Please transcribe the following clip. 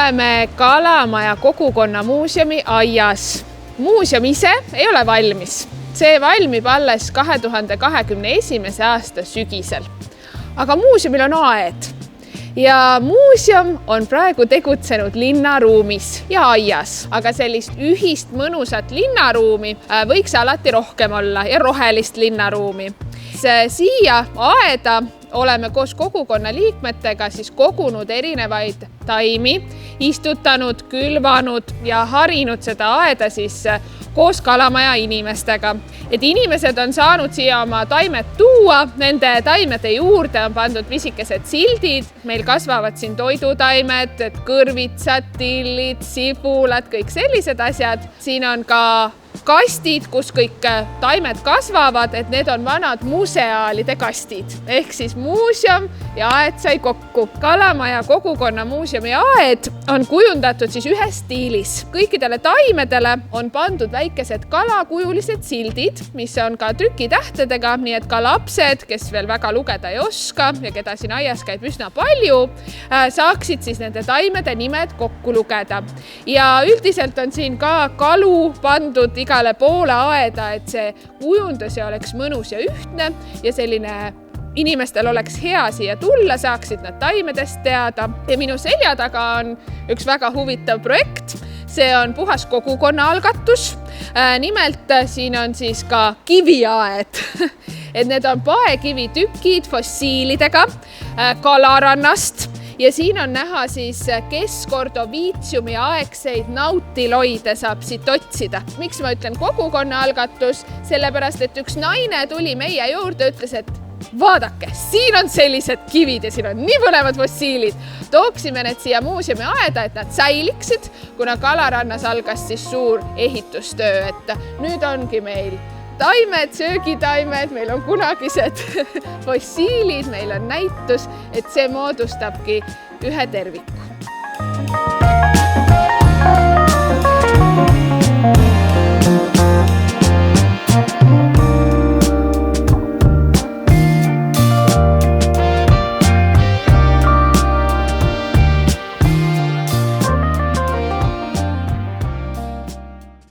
oleme Kalamaja kogukonnamuuseumi aias. Muuseum ise ei ole valmis. See valmib alles 2021. aasta sügisel. Aga muuseumil on aed. Ja muuseum on praegu tegutsenud linnaruumis ja aias, aga sellist ühist mõnusat linnaruumi võiks alati rohkem olla ja rohelist linnaruumi. Siia aeda oleme koos kogukonna liikmetega kogunud erinevaid taimi, istutanud, külvanud ja harinud seda aeda koos Kalamaja inimestega. Et inimesed on saanud siia oma taimed tuua, nende taimede juurde on pandud pisikesed sildid, meil kasvavad siin toidutaimed, kõrvitsad, tillid, sibulad, kõik sellised asjad. Siin on ka kastid, kus kõik taimed kasvavad, et need on vanad museaalide kastid. Ehk muuseum ja aed sai kokku. Kalamaja kogukonna muuseumi aed on kujundatud ühes stiilis. Kõikidele taimedele on pandud väikesed kalakujulised sildid, mis on ka trükitähtedega, nii et ka lapsed, kes veel väga lugeda ei oska ja keda siin aias käib üsna palju, saaksid nende taimede nimed kokku lugeda. Ja üldiselt on siin ka kalu pandud igale poole aeda, et see kujundus oleks mõnus ja ühtne ja selline inimestel oleks hea siia tulla, saaksid nad taimedest teada. Ja minu selja taga on üks väga huvitav projekt. See on puhas kogukonna algatus. Nimelt siin on ka kiviaed. Et need on paekivitükid fossiilidega Kalarannast. Ja siin on näha Keskordoviitsiumi aegseid nautiloide saab siit otsida. Miks ma ütlen kogukonna algatus? Sellepärast, et üks naine tuli meie juurde, ütles, et vaadake, siin on sellised kivid ja siin on nii põnevad fossiilid. Tooksime need siia muuseumi aeda, et nad säiliksid, kuna Kalarannas algas suur ehitustöö. Et nüüd ongi meil taimed, söögitaimed, meil on kunagised fossiilid, meil on näitus, et see moodustabki ühe terviku.